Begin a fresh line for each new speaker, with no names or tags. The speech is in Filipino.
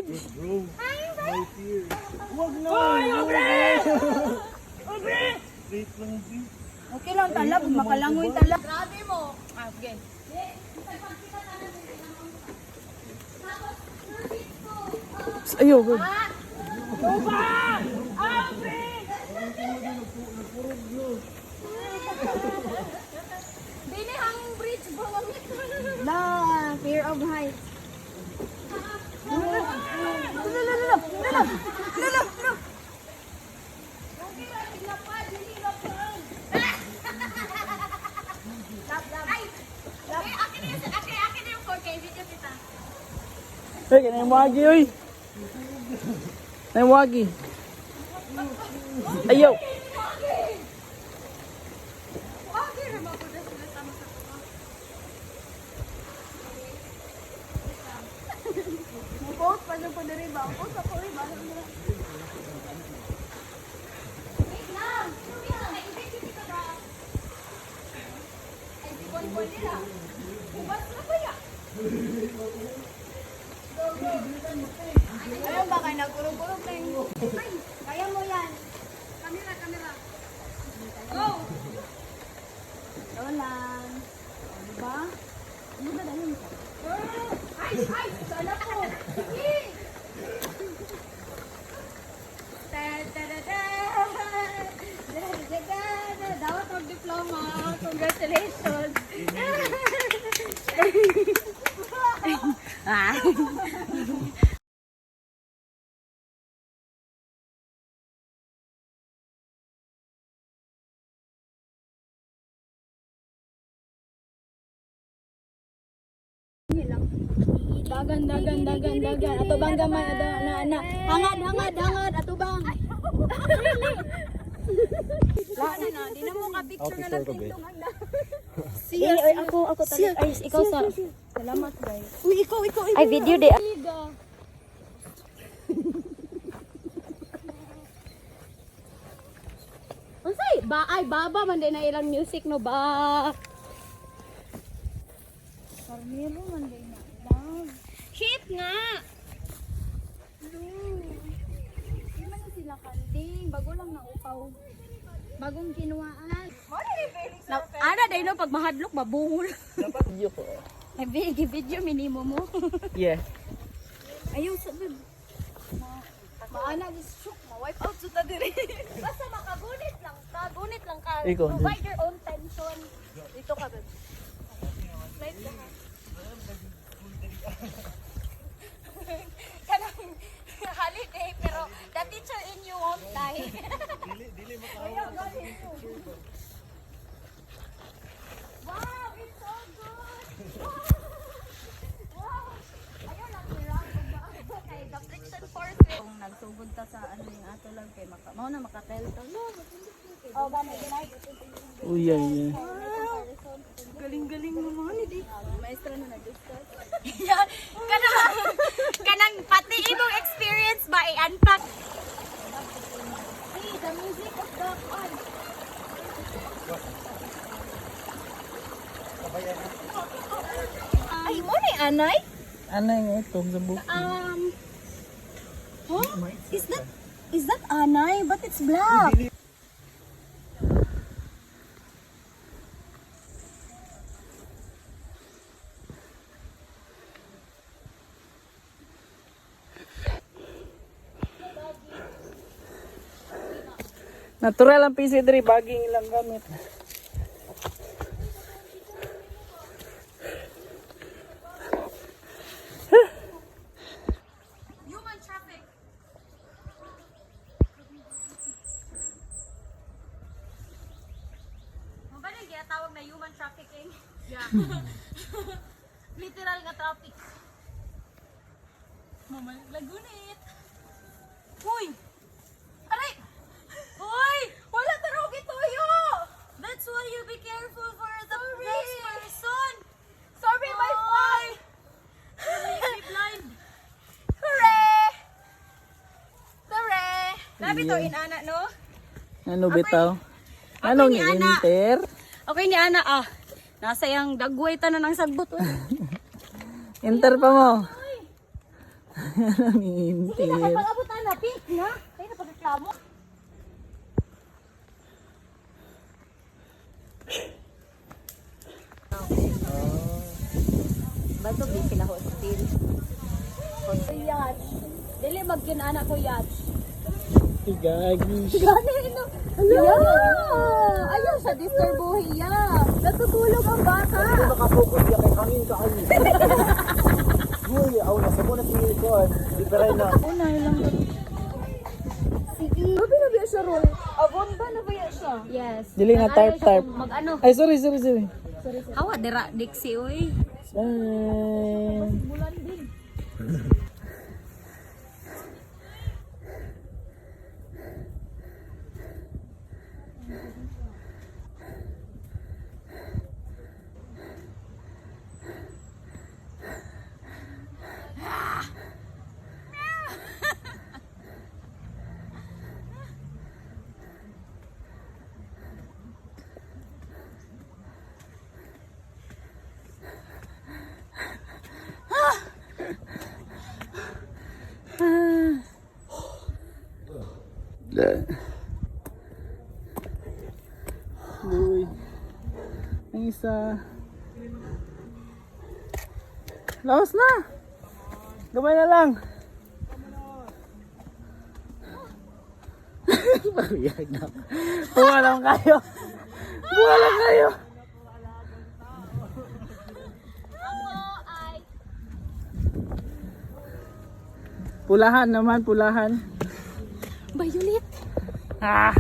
Bro, my fear.
Huwag na! Hoy, Obre! Obre!
Wait lang, G.
Okay lang talab, makalangoy talab.
Grabe mo! Ah, okay.
Ayaw, good.
Tuba! Obre! Dini hanging bridge bro.
La, fear of heights.
Akin yung 4K video kita.
Hey, kaya yung wagi, oy. Yung wagi. Ayaw.
Post pa dyan po na rin ba? Post ako rin ba?
Wait lang! Nag-video kita ba? Ay, di ko nila. Bubas na ba yan?
Ayun ba kayo nagkurog-kurog na yung...
Ay, kaya mo yan. Kamera. Go!
Ito lang. Diba? Ano ba dahil ito?
Ay! Sana po! Sige! Dapat mag-diploma. Congratulations!
Dagan. Ato bang gamay na. Hangad. Ato bang. Lana na. Di na mo ka-picture na lang.
Ay, ako talaga. Ay, ikaw sa...
Salamat guys.
Uy, ikaw. Ay, video de.
Unsay? Baba man din na ilang music no ba? Carmelo man din na. Love.
Shit nga!
Di man na sila kanding. Bago lang na upaw. Bagong kinuhaan. Ana day no pag mahadlok mabungol.
Video ko.
Video minimo mo.
Yeah.
Ayaw sa bib. Maana is shook, ma-wipe out sa tadiri.
Basta makagunit lang ka.
Ikaw,
Provide your own tension. Dito ka, babe. Slide ka ha. Kanang holiday, pero the teacher in you won't die. Wow, it's so good! Wow! Ayaw lang nila. Okay, the friction force.
Kung nagsugod ta sa ano yung ato lang kay mao na makatel to.
Oh, gano'n ginay.
Uy, yan.
Galing mo mga ni di. Maestra na nag-discuss.
Yan. Kanang pati imong experience ba i-unpack?
Hey, the music of the on.
Ay, mo ni anay?
Ano yung ito sa book?
Huh? Is that anay? But it's black.
Natural ang PC3, baging ilang gamit.
Human traffic. Mo ba nang ginatawag na human trafficking? Yeah. Literal nga traffic. Mamal lagunit. Uy! Aray! Uy! Wala tarog ituyo! That's why you be careful for the next person. Sorry, my fault. You make me blind. Hooray! Hooray! Labi to inana, no?
Ano bitaw? Anong
ni Ana.
i-enter?
Okay ni Ana, Nasa yang dagway ta na ng sagbot.
Enter pa mo. Nangintinip.
Pag-abutan na, pink na. Tayo na pagreklamo. Bato, busy na hospital.
Yacht. Dili magkin anak ko yacht.
Gagi.
Gani ino. Yeah. Ayun sa disturbuhi ya. Natutulog ang bata.
Nakapokus ya kay hangin ka ani. Uy, aw na sa muna tingin ko. Di pa rin na.
Una lang.
Sige.
Sabi na ba siya, Roy? Abon ba na ba siya?
Yes.
Dili nga tarp.
Mag-ano?
Ay, sorry.
Hawa, dira, Dixie, uy.
Bye. Uy. Ang isa. Laos na. Gamay na lang. Bariyag na. Buwa lang kayo. Pulahan naman, pulahan.
Violet.
Ah!